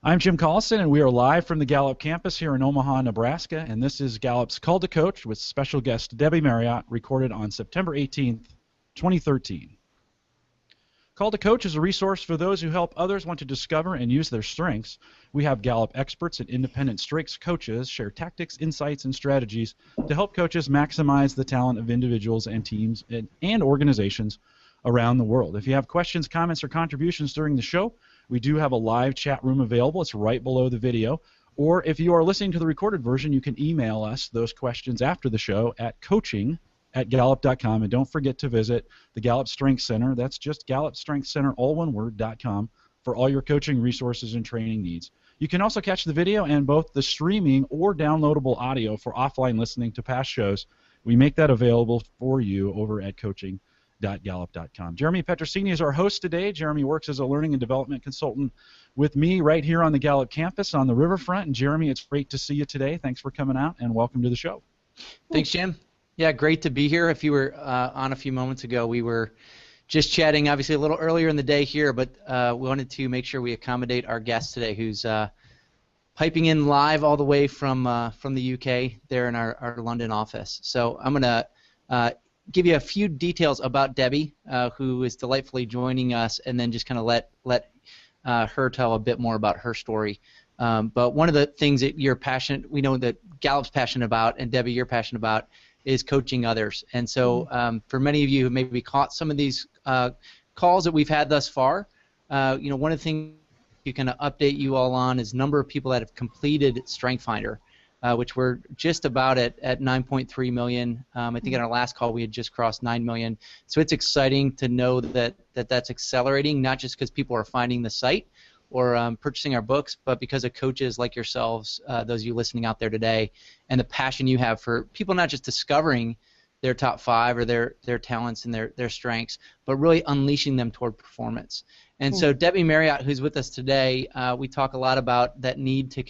I'm Jim Collison, and we are live from the Gallup campus here in Omaha, Nebraska, and this is Gallup's Call to Coach with special guest Debbie Marriott, recorded on September 18th, 2013. Call to Coach is a resource for those who help others want to discover and use their strengths. We have Gallup experts and independent strengths coaches share tactics, insights, and strategies to help coaches maximize the talent of individuals and teams and organizations around the world. If you have questions, comments, or contributions during the show, we do have a live chat room available. It's right below the video. Or if you are listening to the recorded version, you can email us those questions after the show at coaching@gallup.com. And don't forget to visit the Gallup Strength Center. That's just Gallup Strength Center, all one word, .com, for all your coaching resources and training needs. You can also catch the video and both the streaming or downloadable audio for offline listening to past shows. We make that available for you over at coaching.gallup.com. Jeremy Petrosini is our host today. Jeremy works as a learning and development consultant with me right here on the Gallup campus on the riverfront. And Jeremy, it's great to see you today. Thanks for coming out, and welcome to the show. Thanks, Jim. Yeah, great to be here. If you were on a few moments ago, we were just chatting, obviously a little earlier in the day here, but we wanted to make sure we accommodate our guest today, who's piping in live all the way from the UK there in our London office. So I'm going to give you a few details about Debbie, who is delightfully joining us, and then just kind of let her tell a bit more about her story. But one of the things that you're passionate, we know that Gallup's passionate about, and Debbie, you're passionate about, is coaching others. And so for many of you who maybe caught some of these calls that we've had thus far, one of the things you can update you all on is number of people that have completed StrengthsFinder, which we're just about at 9.3 million. I think in our last call we had just crossed 9 million. So it's exciting to know that's accelerating, not just because people are finding the site or purchasing our books, but because of coaches like yourselves, those of you listening out there today, and the passion you have for people not just discovering their top 5 or their talents and their strengths, but really unleashing them toward performance. And so Debbie Marriott, who's with us today, we talk a lot about that need to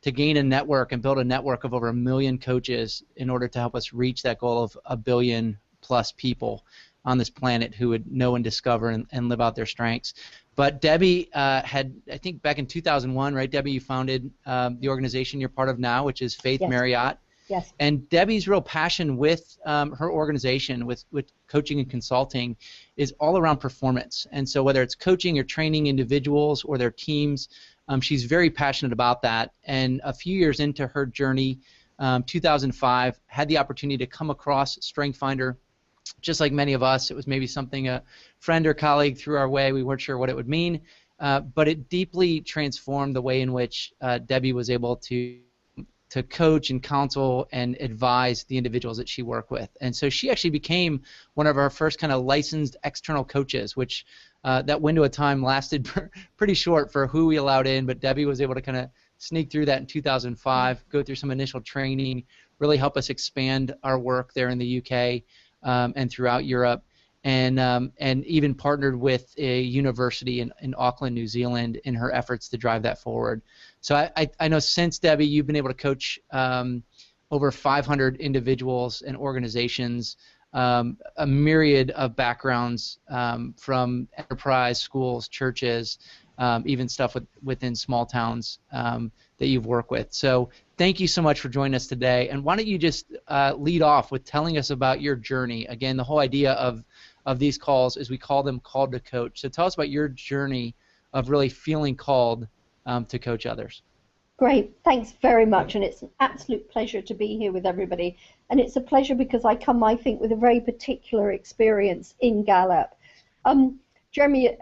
to gain a network and build a network of over 1 million coaches in order to help us reach that goal of 1 billion plus people on this planet who would know and discover and live out their strengths. But Debbie had, I think back in 2001, right, Debbie, you founded the organization you're part of now, which is Faith Marriott. Yes. And Debbie's real passion with her organization, with coaching and consulting, is all around performance. And so whether it's coaching or training individuals or their teams, she's very passionate about that. And a few years into her journey, 2005, had the opportunity to come across StrengthsFinder. Just like many of us, it was maybe something a friend or colleague threw our way. We weren't sure what it would mean, but it deeply transformed the way in which Debbie was able to coach and counsel and advise the individuals that she worked with. And so she actually became one of our first kind of licensed external coaches, which that window of time lasted pretty short for who we allowed in, but Debbie was able to kind of sneak through that in 2005, go through some initial training, really help us expand our work there in the UK and throughout Europe, and even partnered with a university in Auckland, New Zealand, in her efforts to drive that forward. So I know since, Debbie, you've been able to coach over 500 individuals and organizations, a myriad of backgrounds from enterprise, schools, churches, even stuff within small towns that you've worked with. So thank you so much for joining us today. And why don't you just lead off with telling us about your journey. Again, the whole idea of these calls is we call them Called to Coach. So tell us about your journey of really feeling called to coach others. Great. Thanks very much. And it's an absolute pleasure to be here with everybody. And it's a pleasure because I come, I think, with a very particular experience in Gallup. Jeremy,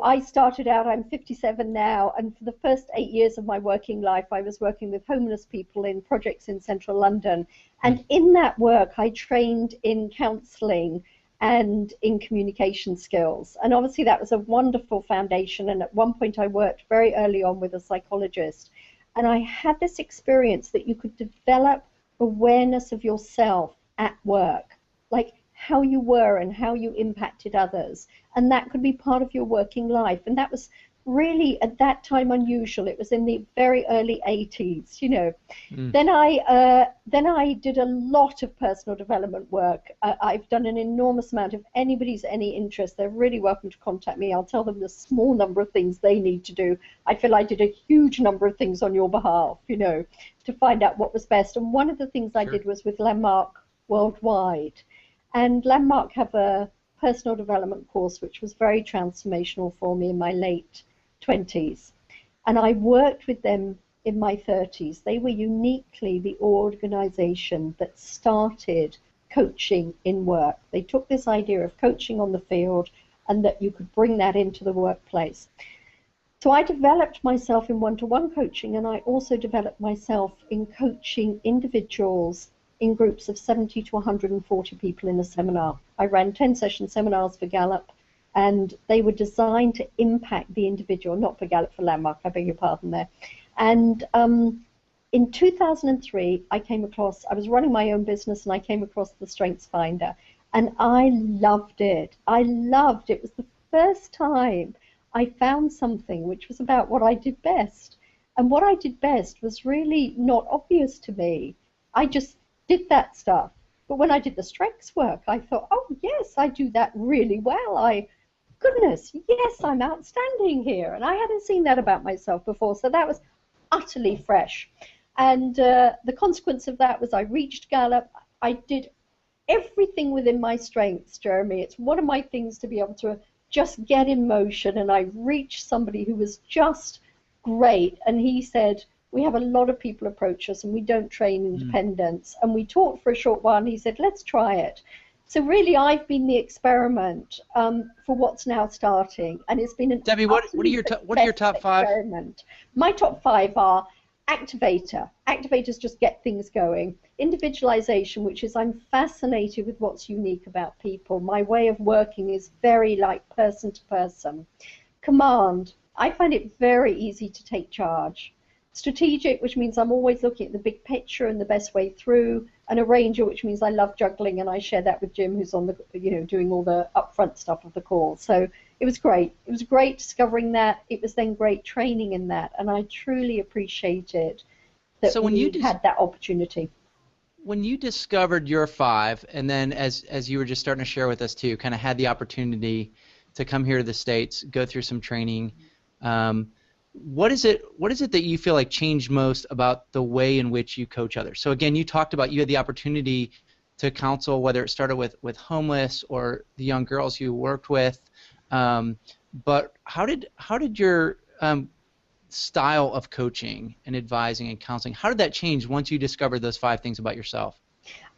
I started out, I'm 57 now, and for the first 8 years of my working life, I was working with homeless people in projects in central London. And in that work, I trained in counselling and in communication skills. And obviously that was a wonderful foundation. And at one point I worked very early on with a psychologist. And I had this experience that you could develop awareness of yourself at work, like how you were and how you impacted others. And that could be part of your working life. And that was really at that time unusual. It was in the very early 80s, you know. Mm. Then I did a lot of personal development work. I've done an enormous amount. If anybody's any interest, they're really welcome to contact me. I'll tell them the small number of things they need to do. I feel I did a huge number of things on your behalf, you know, to find out what was best. And one of the things I did was with Landmark Worldwide. And Landmark have a personal development course which was very transformational for me in my late 20s. And I worked with them in my 30s. They were uniquely the organization that started coaching in work. They took this idea of coaching on the field and that you could bring that into the workplace. So I developed myself in one-to-one coaching, and I also developed myself in coaching individuals in groups of 70 to 140 people in a seminar. I ran 10-session seminars for Gallup, and they were designed to impact the individual, not for Gallup, for Landmark, I beg your pardon there. And in 2003, I was running my own business, and I came across the Strengths Finder, and I loved it. It was the first time I found something which was about what I did best. And what I did best was really not obvious to me. I just did that stuff. But when I did the strengths work, I thought, oh, yes, I do that really well. Goodness, yes, I'm outstanding here. And I hadn't seen that about myself before. So that was utterly fresh. And the consequence of that was I reached Gallup. I did everything within my strengths, Jeremy. It's one of my things to be able to just get in motion. And I reached somebody who was just great. And he said, we have a lot of people approach us and we don't train independents. And we talked for a short while and he said, let's try it. So really, I've been the experiment for what's now starting, and it's been an Debbie, what are your top five? Experiment. My top five are activator. Activators just get things going. Individualization, which is I'm fascinated with what's unique about people. My way of working is very like person to person. Command. I find it very easy to take charge. Strategic, which means I'm always looking at the big picture and the best way through. And arranger, which means I love juggling, and I share that with Jim, who's on the, doing all the upfront stuff of the call. So it was great. It was great discovering that. It was then great training in that, and I truly appreciated that we had that opportunity. When you discovered your five, and then as you were just starting to share with us too, kind of had the opportunity to come here to the States, go through some training. What is it that you feel like changed most about the way in which you coach others? So again, you talked about you had the opportunity to counsel, whether it started with homeless or the young girls you worked with. But how did your style of coaching and advising and counseling, how did that change once you discovered those five things about yourself?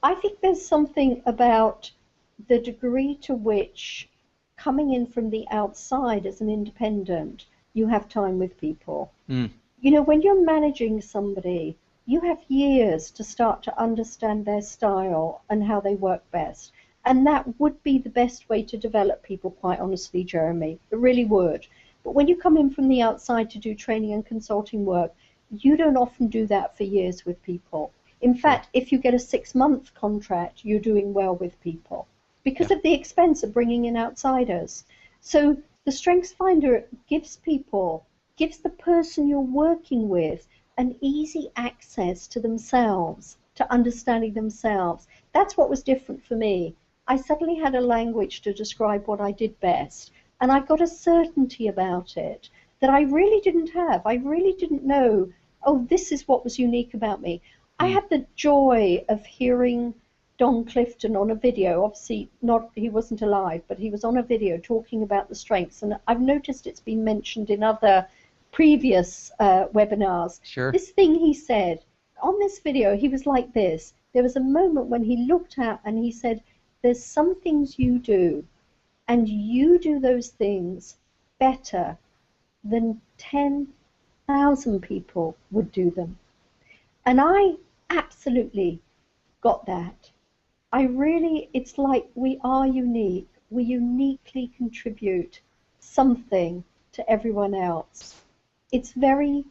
I think there's something about the degree to which coming in from the outside as an independent, you have time with people. When you're managing somebody, you have years to start to understand their style and how they work best. And that would be the best way to develop people, quite honestly, Jeremy. It really would. But when you come in from the outside to do training and consulting work, you don't often do that for years with people. In fact, if you get a 6-month contract, you're doing well with people because of the expense of bringing in outsiders. So the Strengths Finder gives the person you're working with an easy access to themselves, to understanding themselves. That's what was different for me. I suddenly had a language to describe what I did best, and I got a certainty about it that I really didn't have. I really didn't know, oh, this is what was unique about me. I had the joy of hearing Don Clifton on a video, obviously he wasn't alive, but he was on a video talking about the strengths, and I've noticed it's been mentioned in other previous webinars. Sure. This thing he said, on this video, he was like this. There was a moment when he looked out and he said, there's some things you do, and you do those things better than 10,000 people would do them. And I absolutely got that. It's like we are unique. We uniquely contribute something to everyone else. It's very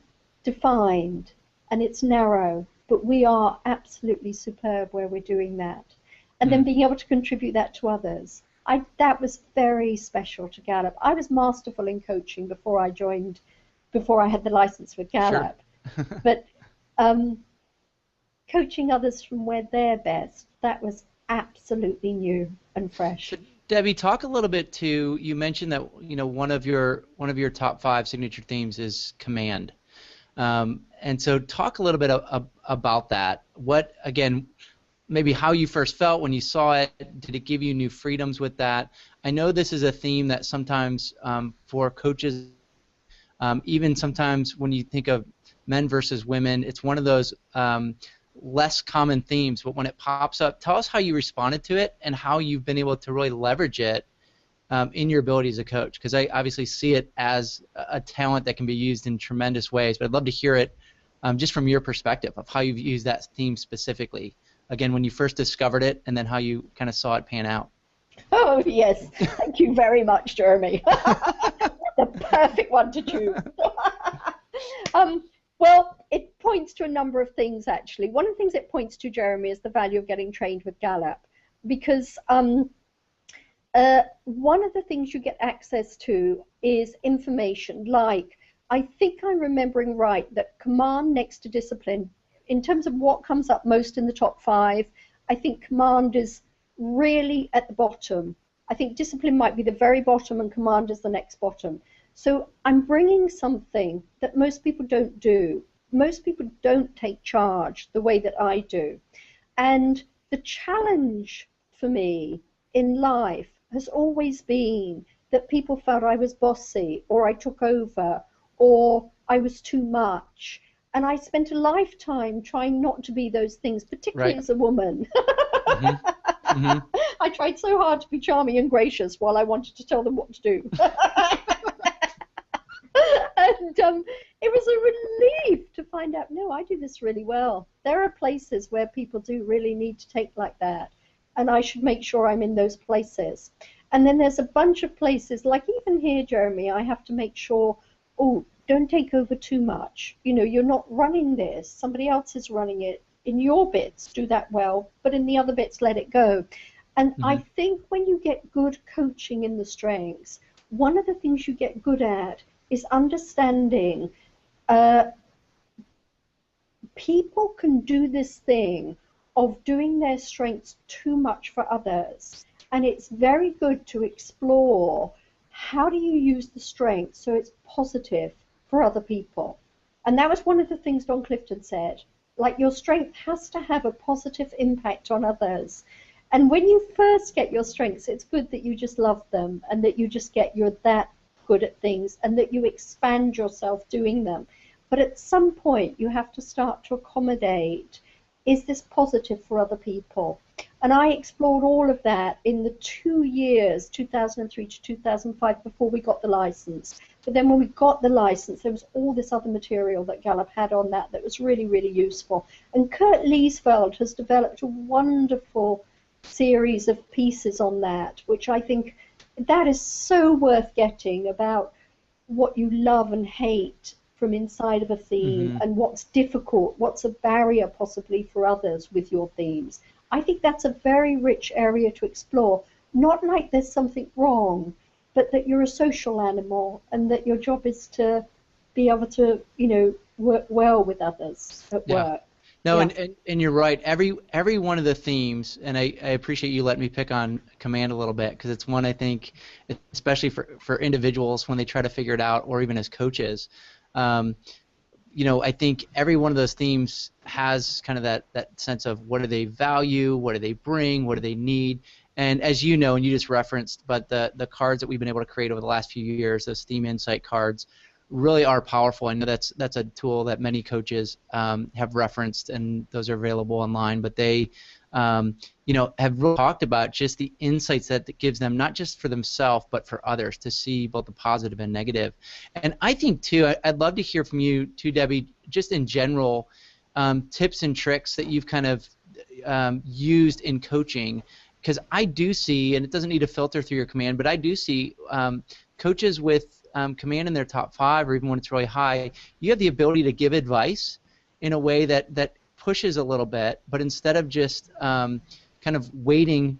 defined and it's narrow, but we are absolutely superb where we're doing that. And then being able to contribute that to others. that was very special to Gallup. I was masterful in coaching before I had the license with Gallup. Sure. But coaching others from where they're best, that was absolutely new and fresh. So, Debbie, talk a little bit to, you mentioned that one of your top 5 signature themes is command. And so talk a little bit about that. What, again, maybe how you first felt when you saw it. Did it give you new freedoms with that? I know this is a theme that sometimes for coaches, even sometimes when you think of men versus women, it's one of those less common themes, but when it pops up, tell us how you responded to it and how you've been able to really leverage it in your ability as a coach, because I obviously see it as a talent that can be used in tremendous ways, but I'd love to hear it just from your perspective of how you've used that theme specifically, again, when you first discovered it and then how you kind of saw it pan out. Oh, yes. Thank you very much, Jeremy. The perfect one to choose. Well, it points to a number of things, actually. One of the things it points to, Jeremy, is the value of getting trained with Gallup, because one of the things you get access to is information like, I think I'm remembering right, that command next to discipline, in terms of what comes up most in the top 5, I think command is really at the bottom. I think discipline might be the very bottom and command is the next bottom. So I'm bringing something that most people don't do. Most people don't take charge the way that I do. And the challenge for me in life has always been that people felt I was bossy, or I took over, or I was too much. And I spent a lifetime trying not to be those things, particularly as a woman. Mm-hmm. Mm-hmm. I tried so hard to be charming and gracious while I wanted to tell them what to do. And it was a relief to find out, no, I do this really well. There are places where people do really need to take like that, and I should make sure I'm in those places. And then there's a bunch of places, like even here, Jeremy, I have to make sure, oh, don't take over too much. You know, you're not running this. Somebody else is running it. In your bits, do that well, but in the other bits, let it go. And I think when you get good coaching in the strengths, one of the things you get good at is understanding people can do this thing of doing their strengths too much for others. And it's very good to explore how do you use the strength so it's positive for other people. And that was one of the things Don Clifton said. Like, your strength has to have a positive impact on others. And when you first get your strengths, it's good that you just love them and that you just you're that good at things and that you expand yourself doing them. But at some point, you have to start to accommodate, is this positive for other people? And I explored all of that in the 2 years, 2003 to 2005, before we got the license. But then when we got the license, there was all this other material that Gallup had on that was really, really useful. And Kurt Liesfeld has developed a wonderful series of pieces on that, which I think that is so worth getting, about what you love and hate from inside of a theme, and what's difficult, what's a barrier possibly for others with your themes. I think that's a very rich area to explore. Not like there's something wrong, but that you're a social animal and that your job is to be able to, work well with others at work. No, yeah. and you're right. Every one of the themes, and I appreciate you letting me pick on command a little bit, because it's one I think, especially for individuals when they try to figure it out, or even as coaches, I think every one of those themes has kind of that sense of what do they value, what do they bring, what do they need. And as you know, and you just referenced, but the cards that we've been able to create over the last few years, those theme insight cards, really are powerful. I know that's a tool that many coaches have referenced, and those are available online. But they, have really talked about just the insights that it gives them, not just for themselves, but for others, to see both the positive and negative. And I think too, I'd love to hear from you too, Debbie, just in general, tips and tricks that you've kind of used in coaching. Because I do see, and it doesn't need to filter through your command, but I do see coaches with command in their top 5, or even when it's really high, you have the ability to give advice in a way that pushes a little bit, but instead of just kind of waiting,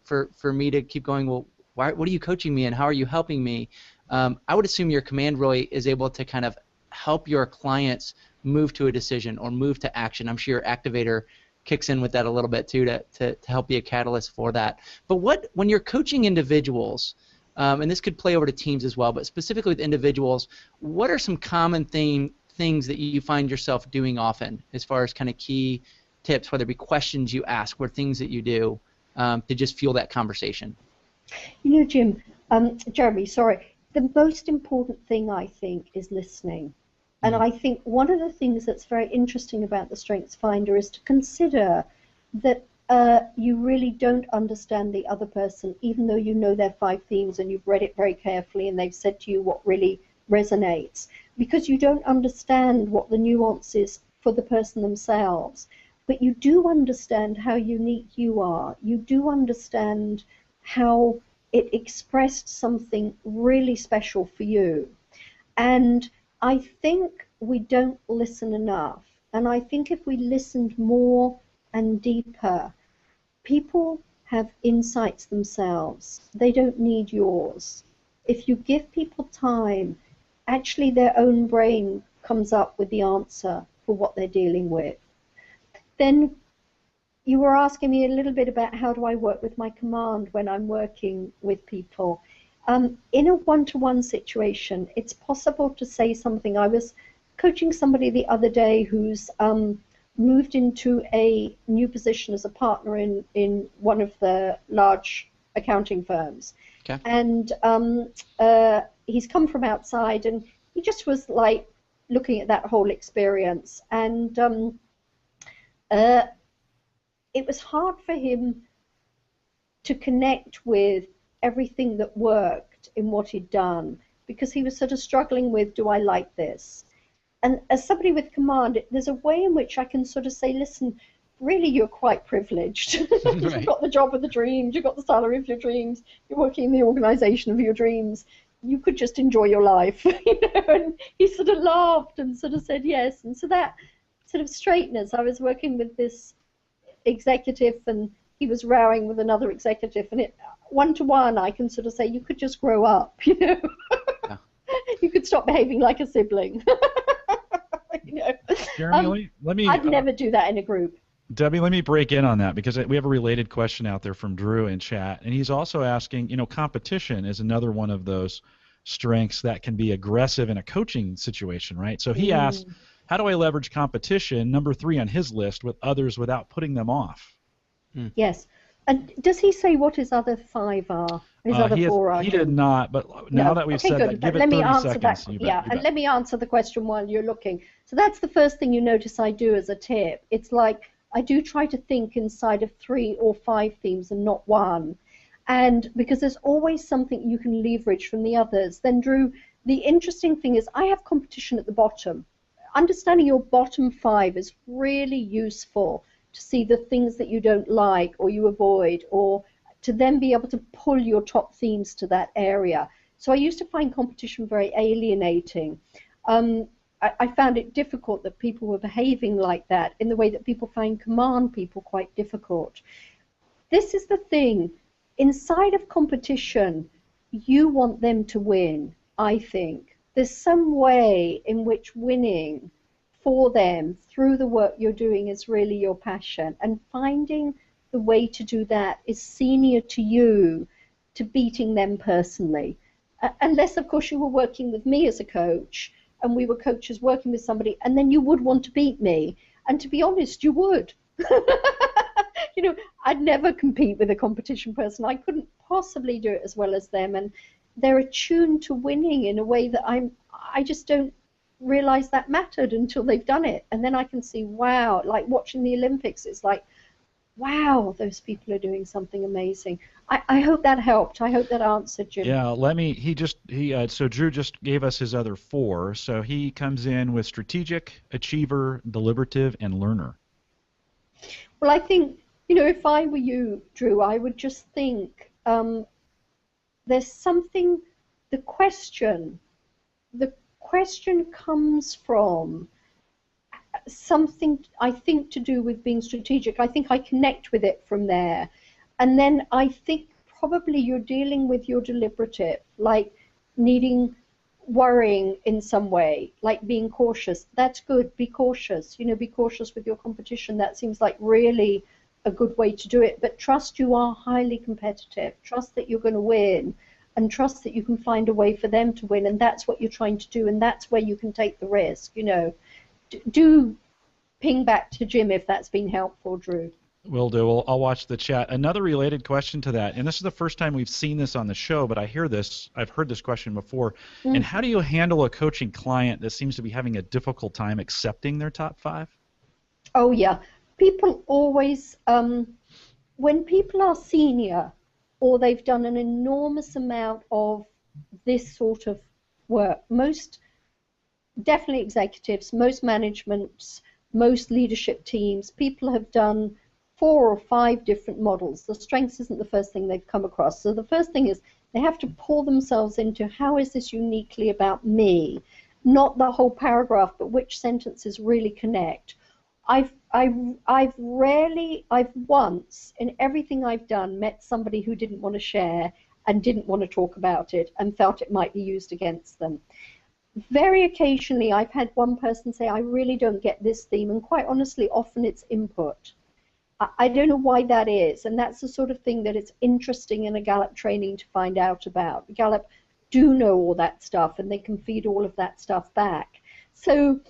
for me to keep going, well, what are you coaching me and how are you helping me? I would assume your command really is able to kind of help your clients move to a decision or move to action. I'm sure your activator kicks in with that a little bit too to help be a catalyst for that. But when you're coaching individuals, and this could play over to teams as well, but specifically with individuals, what are some common things that you find yourself doing often as far as kind of key tips, whether it be questions you ask or things that you do to just fuel that conversation? Jeremy, sorry. The most important thing, I think, is listening. And I think one of the things that's very interesting about the Strengths Finder is to consider that you really don't understand the other person, even though you know their 5 themes and you've read it very carefully and they've said to you what really resonates, because you don't understand what the nuance is for the person themselves. But you do understand how unique you are. You do understand how it expressed something really special for you. And I think we don't listen enough. And I think if we listened more and deeper, people have insights themselves. They don't need yours. If you give people time, actually their own brain comes up with the answer for what they're dealing with. Then you were asking me a little bit about how do I work with my command when I'm working with people. In a one-to-one situation, it's possible to say something. I was coaching somebody the other day who's moved into a new position as a partner in one of the large accounting firms. Okay. And he's come from outside, and he just was like looking at that whole experience. And it was hard for him to connect with everything that worked in what he'd done, because he was sort of struggling with, do I like this? And as somebody with command, there's a way in which I can sort of say, listen, really you're quite privileged. You've got the job of the dreams, you've got the salary of your dreams, you're working in the organization of your dreams. You could just enjoy your life. And he sort of laughed and sort of said yes. And so that sort of straightness, I was working with this executive and he was rowing with another executive, and it one-to-one I can sort of say, you could just grow up, Yeah. You could stop behaving like a sibling. Jeremy, let me I'd never do that in a group. Debbie, let me break in on that, because we have a related question out there from Drew in chat, and he's also asking, competition is another one of those strengths that can be aggressive in a coaching situation, right? So he asked, how do I leverage competition, number 3 on his list, with others without putting them off? Yes. And does he say what his other 5 are? His other 4 are? He did not, but now that we've said good. that, give let it 30 me answer seconds. That. And let me answer the question while you're looking. So that's the first thing you notice I do as a tip. It's like I do try to think inside of 3 or 5 themes and not one. And because there's always something you can leverage from the others. Then, Drew, the interesting thing is I have competition at the bottom. Understanding your bottom 5 is really useful to see the things that you don't like or you avoid, or to then be able to pull your top themes to that area. So I used to find competition very alienating. I found it difficult that people were behaving like that, in the way that people find command people quite difficult. This is the thing. Inside of competition, you want them to win, I think. There's some way in which winning for them through the work you're doing is really your passion, and finding the way to do that is senior to you to beating them personally. Unless, of course, you were working with me as a coach, and we were coaches working with somebody, and then you would want to beat me. And to be honest, you would. I'd never compete with a competition person. I couldn't possibly do it as well as them, and they're attuned to winning in a way that I just don't realize that mattered until they've done it. And then I can see, wow, like watching the Olympics, it's like, wow, those people are doing something amazing. I hope that helped. I hope that answered, Jim. Yeah, so Drew just gave us his other 4. So he comes in with strategic, achiever, deliberative, and learner. Well, I think, if I were you, Drew, I would just think there's something, the question comes from something, I think, to do with being strategic. I think I connect with it from there. And then I think probably you're dealing with your deliberative, like needing, worrying in some way, like being cautious. That's good. Be cautious. You know, be cautious with your competition. That seems like really a good way to do it. But trust you are highly competitive. Trust that you're going to win, and trust that you can find a way for them to win. And that's what you're trying to do. And that's where you can take the risk. You know, do ping back to Jim if that's been helpful, Drew. Will do. I'll watch the chat. Another related question to that, and this is the first time we've seen this on the show, but I've heard this question before. And how do you handle a coaching client that seems to be having a difficult time accepting their top 5? Oh, yeah. People always, when people are senior or they've done an enormous amount of this sort of work, most definitely executives, most managements, most leadership teams, people have done 4 or 5 different models. The strengths isn't the first thing they've come across. So the first thing is they have to pull themselves into how is this uniquely about me, not the whole paragraph, but which sentences really connect. I've once in everything I've done met somebody who didn't want to share and didn't want to talk about it and felt it might be used against them. Very occasionally I've had one person say, I really don't get this theme, and quite honestly often it's input. I don't know why that is, and that's the sort of thing that it's interesting in a Gallup training to find out about. Gallup do know all that stuff, and they can feed all of that stuff back. So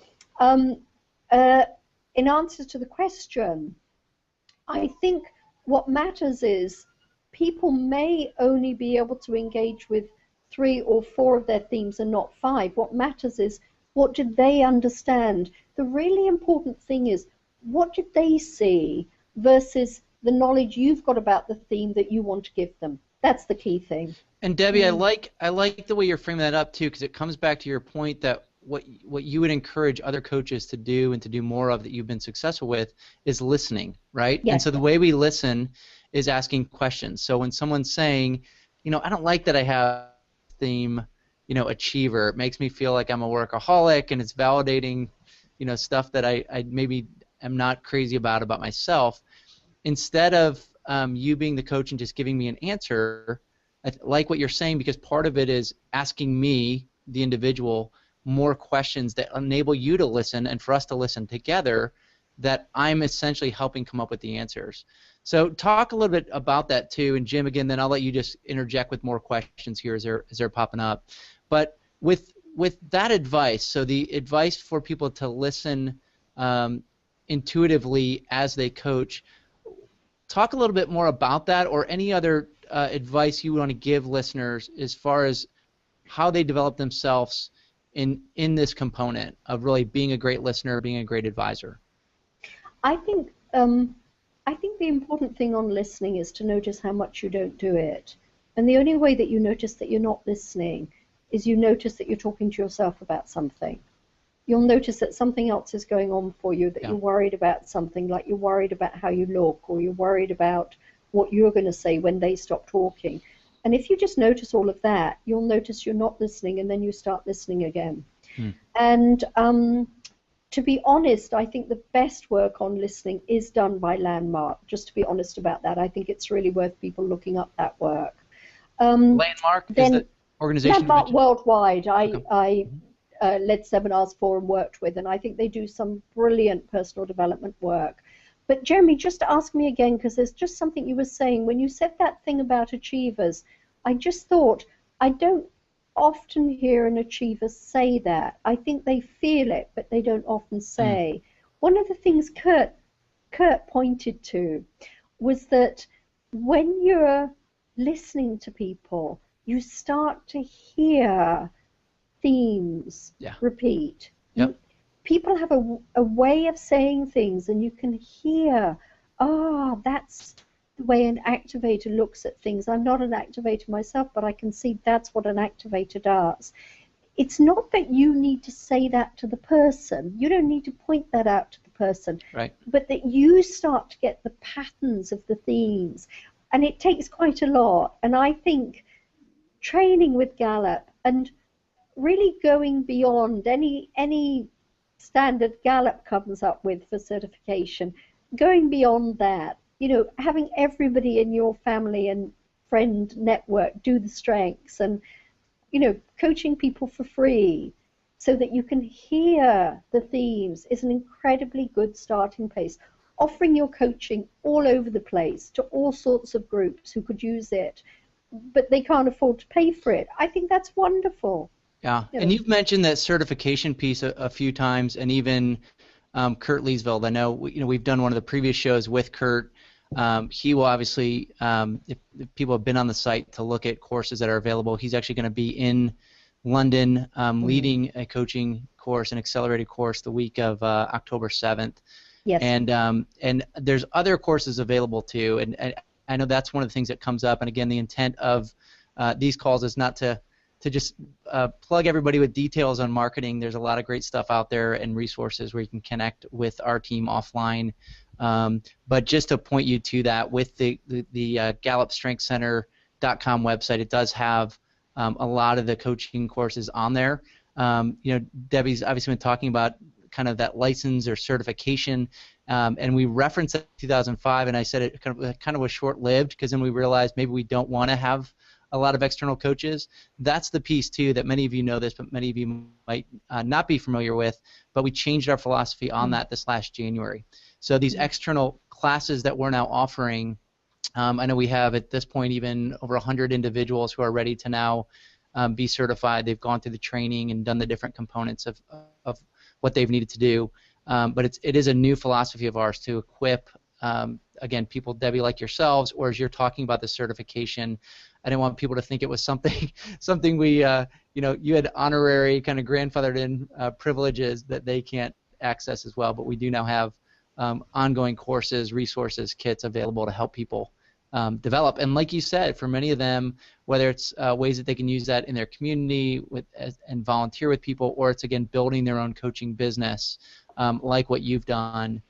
in answer to the question, I think what matters is people may only be able to engage with 3 or 4 of their themes and not 5. What matters is what did they understand. The really important thing is what did they see versus the knowledge you've got about the theme that you want to give them. That's the key thing. And Debbie, I like the way you're framing that up too, because it comes back to your point that what you would encourage other coaches to do and to do more of that you've been successful with is listening, right? Yes. And so the way we listen is asking questions. So when someone's saying, you know, I don't like that I have theme, you know, achiever, it makes me feel like I'm a workaholic, and it's validating, you know, stuff that I maybe am not crazy about myself. Instead of you being the coach and just giving me an answer, I like what you're saying, because part of it is asking me, the individual, more questions that enable you to listen and for us to listen together, that I'm essentially helping come up with the answers. So talk a little bit about that too, and Jim, again, then I'll let you just interject with more questions here as they're popping up. But with that advice, so the advice for people to listen intuitively as they coach, talk a little bit more about that, or any other advice you want to give listeners as far as how they develop themselves in this component of really being a great listener, being a great advisor. I think the important thing on listening is to notice how much you don't do it. And the only way that you notice that you're not listening is you notice that you're talking to yourself about something. You'll notice that something else is going on for you, that you're worried about something, like you're worried about how you look, or you're worried about what you're going to say when they stop talking. And if you just notice all of that, you'll notice you're not listening, and then you start listening again. And to be honest, I think the best work on listening is done by Landmark, just to be honest about that. I think it's really worth people looking up that work. Landmark is the organization? Landmark Worldwide. I led seminars for and worked with, and I think they do some brilliant personal development work. But Jeremy, just ask me again, because there's just something you were saying. When you said that thing about achievers, I just thought, I don't often hear an achiever say that. I think they feel it, but they don't often say. One of the things Kurt pointed to was that when you're listening to people, you start to hear themes repeat. People have a way of saying things, and you can hear, that's the way an activator looks at things. I'm not an activator myself, but I can see that's what an activator does. It's not that you need to say that to the person. You don't need to point that out to the person. Right. But that you start to get the patterns of the themes. And it takes quite a lot. And I think training with Gallup and really going beyond any standard Gallup comes up with for certification. Going beyond that, having everybody in your family and friend network do the strengths, and coaching people for free so that you can hear the themes is an incredibly good starting place. Offering your coaching all over the place to all sorts of groups who could use it, but they can't afford to pay for it. I think that's wonderful. Yeah, and you've mentioned that certification piece a few times, and even Kurt Leesveld. I know we've done one of the previous shows with Kurt. He will obviously, if people have been on the site to look at courses that are available, he's actually going to be in London leading a coaching course, an accelerated course, the week of October 7th. Yes. And there's other courses available too, and I know that's one of the things that comes up. And again, the intent of these calls is not to just plug everybody with details on marketing. There's a lot of great stuff out there and resources where you can connect with our team offline. But just to point you to that, with the GallupStrengthsCenter.com website, it does have a lot of the coaching courses on there. Debbie's obviously been talking about kind of that license or certification, and we referenced it in 2005, and I said it kind of was short-lived, because then we realized maybe we don't want to have a lot of external coaches. That's the piece too that many of you know this, but many of you might not be familiar with. But we changed our philosophy on that this last January. So these external classes that we're now offering, I know we have at this point even over 100 individuals who are ready to now be certified. They've gone through the training and done the different components of what they've needed to do. But it is a new philosophy of ours to equip, again, people, Debbie, like yourselves, or as you're talking about the certification, I didn't want people to think it was something we, you had honorary kind of grandfathered in privileges that they can't access as well. But we do now have ongoing courses, resources, kits available to help people develop. And like you said, for many of them, whether it's ways that they can use that in their community and volunteer with people, or it's, again, building their own coaching business, like what you've done,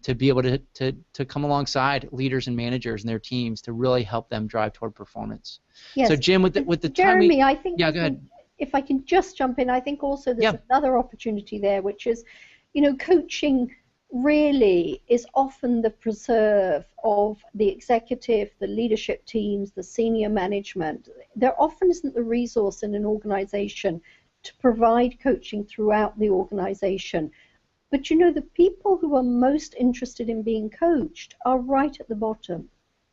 to be able to come alongside leaders and managers and their teams to really help them drive toward performance. Yes. So, Jim, with the Jeremy, time I think, go ahead. If I can just jump in, I think also there's another opportunity there, which is, coaching really is often the preserve of the executive, the leadership teams, the senior management. There often isn't the resource in an organization to provide coaching throughout the organization. But the people who are most interested in being coached are right at the bottom.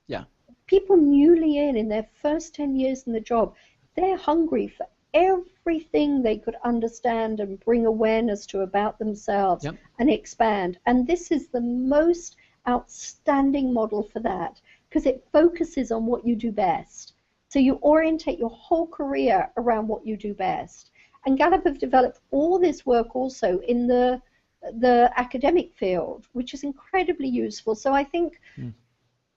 Yeah. People newly in their first 10 years in the job, they're hungry for everything they could understand and bring awareness to about themselves and expand. And this is the most outstanding model for that, because it focuses on what you do best. So you orientate your whole career around what you do best. And Gallup have developed all this work also in the academic field, which is incredibly useful. So I think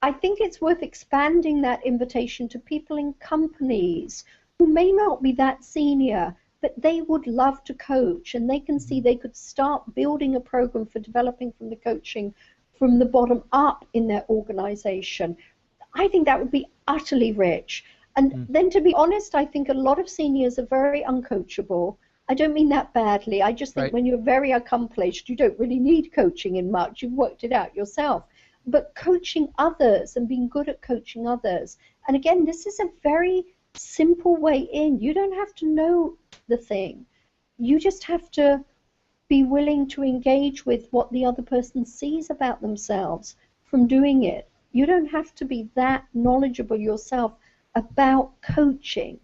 it's worth expanding that invitation to people in companies who may not be that senior, but they would love to coach, and they can see they could start building a program for developing from the coaching from the bottom up in their organization. I think that would be utterly rich. And then, to be honest, I think a lot of seniors are very uncoachable. I don't mean that badly. I just think when you're very accomplished, you don't really need coaching in much. You've worked it out yourself. But coaching others and being good at coaching others, and again, this is a very simple way in. You don't have to know the thing. You just have to be willing to engage with what the other person sees about themselves from doing it. You don't have to be that knowledgeable yourself about coaching,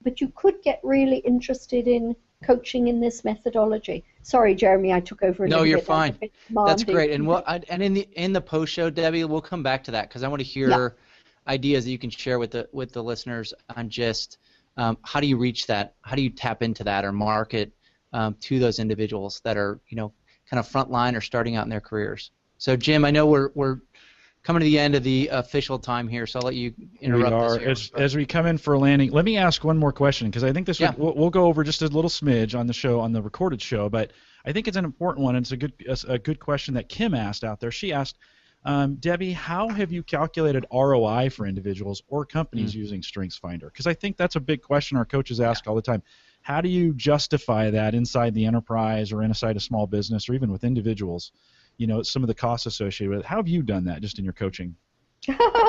but you could get really interested in coaching in this methodology. Sorry, Jeremy, I took over a little bit. No, you're fine. That's great. And in the post show, Debbie, we'll come back to that, because I want to hear ideas that you can share with the listeners on just how do you reach that, how do you tap into that or market to those individuals that are kind of frontline or starting out in their careers. So, Jim, I know we're coming to the end of the official time here, so I'll let you interrupt this here. As we come in for a landing, let me ask one more question, because I think this we'll go over just a little smidge on the show, on the recorded show, but I think it's an important one, and it's a good question that Kim asked out there. She asked, Debbie, how have you calculated ROI for individuals or companies using StrengthsFinder? Because I think that's a big question our coaches ask all the time. How do you justify that inside the enterprise or inside a small business or even with individuals? Some of the costs associated with it. How have you done that just in your coaching?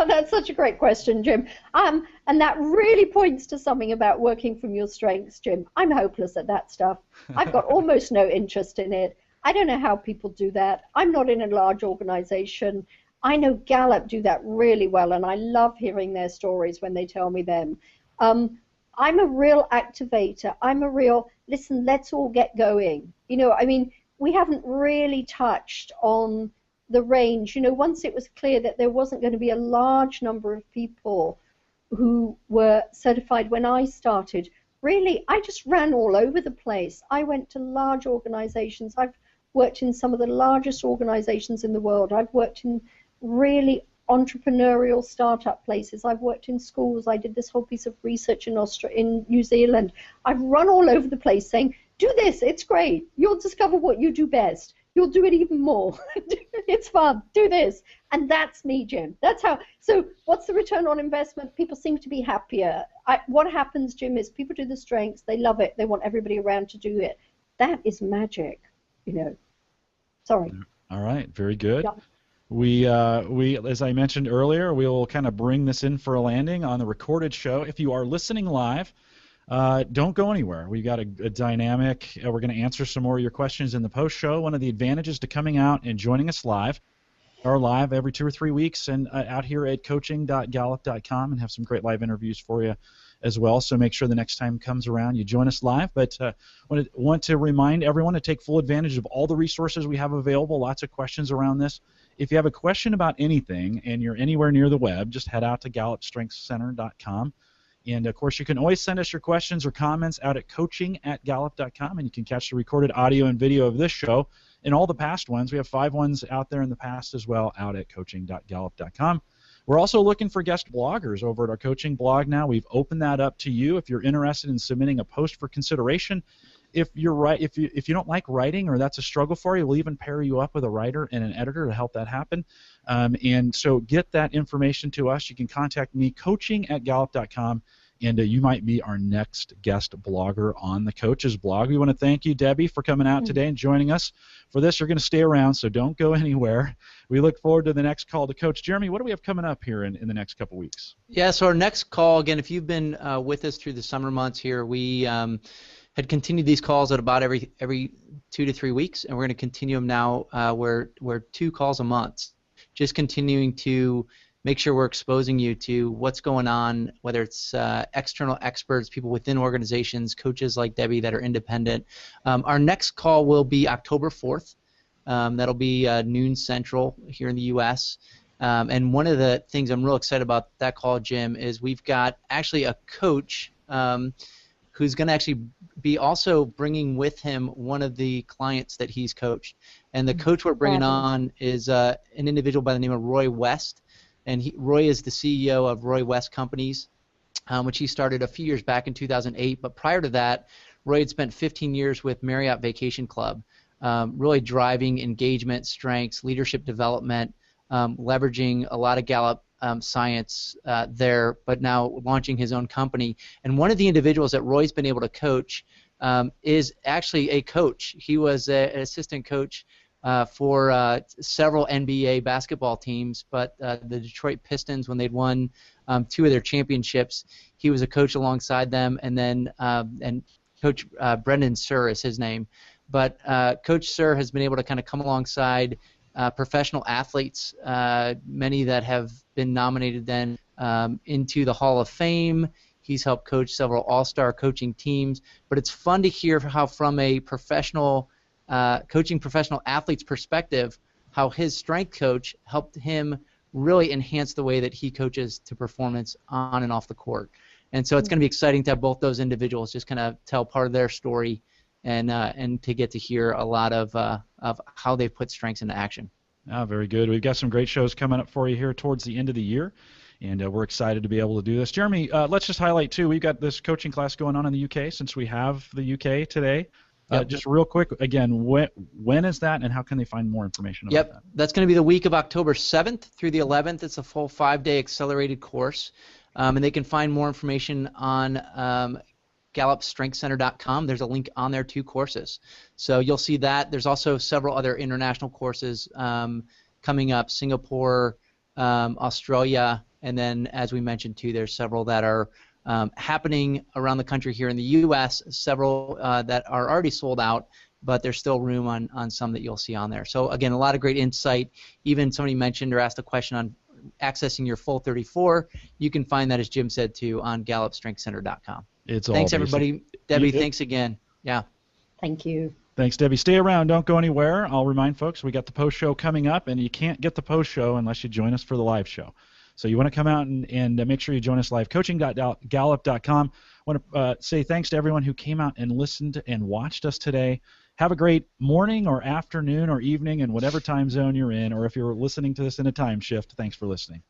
That's such a great question, Jim. And that really points to something about working from your strengths, Jim. I'm hopeless at that stuff. I've got almost no interest in it. I don't know how people do that. I'm not in a large organization. I know Gallup do that really well, and I love hearing their stories when they tell me them. I'm a real activator. I'm a real, listen, let's all get going. We haven't really touched on the range. Once it was clear that there wasn't going to be a large number of people who were certified when I started, really, I just ran all over the place. I went to large organizations. I've worked in some of the largest organizations in the world. I've worked in really entrepreneurial startup places. I've worked in schools. I did this whole piece of research in New Zealand. I've run all over the place saying, do this, it's great. You'll discover what you do best. You'll do it even more. It's fun. Do this. And that's me, Jim. That's how. So what's the return on investment? People seem to be happier. What happens, Jim, is people do the strengths. They love it. They want everybody around to do it. That is magic, Sorry. All right. Very good. Yeah. We, as I mentioned earlier, we will kind of bring this in for a landing on the recorded show. If you are listening live, don't go anywhere. We've got a dynamic. We're going to answer some more of your questions in the post show. One of the advantages to coming out and joining us live, are live every 2 or 3 weeks, and out here at coaching.gallup.com, and have some great live interviews for you as well. So make sure the next time comes around you join us live. But want to remind everyone to take full advantage of all the resources we have available. Lots of questions around this. If you have a question about anything and you're anywhere near the web, just head out to GallupStrengthsCenter.com. And, of course, you can always send us your questions or comments out at coaching@gallup.com, and you can catch the recorded audio and video of this show and all the past ones. We have 5 ones out there in the past as well out at coaching.gallup.com. We're also looking for guest bloggers over at our coaching blog now. We've opened that up to you if you're interested in submitting a post for consideration. If you don't like writing or that's a struggle for you, we'll even pair you up with a writer and an editor to help that happen. And so get that information to us. You can contact me, coaching@gallup.com, and you might be our next guest blogger on the Coach's blog. We want to thank you, Debbie, for coming out today and joining us for this. You're going to stay around, so don't go anywhere. We look forward to the next call to Coach. Jeremy, what do we have coming up here in the next couple weeks? Yeah, so our next call, again, if you've been with us through the summer months here, we had continued these calls at about every 2 to 3 weeks, and we're going to continue them now. We're 2 calls a month, just continuing to make sure we're exposing you to what's going on, whether it's external experts, people within organizations, coaches like Debbie that are independent. Our next call will be October 4th. That'll be noon Central here in the U.S. And one of the things I'm real excited about that call, Jim, is we've got actually a coach who's going to actually be also bringing with him one of the clients that he's coached. And the coach we're bringing on is an individual by the name of Roy West. And Roy is the CEO of Roy West Companies, which he started a few years back in 2008. But prior to that, Roy had spent 15 years with Marriott Vacation Club, really driving engagement, strengths, leadership development, leveraging a lot of Gallup science there, but now launching his own company. And one of the individuals that Roy's been able to coach is actually a coach. He was an assistant coach for several NBA basketball teams, but the Detroit Pistons, when they'd won 2 of their championships, he was a coach alongside them, and then and Coach Brendan Surr is his name. But Coach Surr has been able to kind of come alongside professional athletes, many that have been nominated then into the Hall of Fame. He's helped coach several all-star coaching teams, but it's fun to hear how from a professional coaching professional athlete's perspective, how his strength coach helped him really enhance the way that he coaches to performance on and off the court. And so it's going to be exciting to have both those individuals just kind of tell part of their story and to get to hear a lot of how they've put strengths into action. Ah, very good. We've got some great shows coming up for you here towards the end of the year, and we're excited to be able to do this. Jeremy, let's just highlight, too, we've got this coaching class going on in the UK since we have the UK today. Yep. Just real quick, again, when is that, and how can they find more information about that? That's going to be the week of October 7th through the 11th. It's a full 5-day accelerated course, and they can find more information on GallupStrengthsCenter.com. There's a link on there to courses. So you'll see that. There's also several other international courses coming up, Singapore, Australia, and then, as we mentioned, too, there's several that are happening around the country here in the U.S., several that are already sold out, but there's still room on some that you'll see on there. So, again, a lot of great insight. Even somebody mentioned or asked a question on accessing your full 34. You can find that, as Jim said, too, on GallupStrengthsCenter.com. Thanks, everybody. Debbie, thanks again. Yeah. Thank you. Thanks, Debbie. Stay around. Don't go anywhere. I'll remind folks we got the post show coming up, and you can't get the post show unless you join us for the live show. So you want to come out and make sure you join us live. Coaching.gallup.com. I want to say thanks to everyone who came out and listened and watched us today. Have a great morning or afternoon or evening in whatever time zone you're in, or if you're listening to this in a time shift, thanks for listening.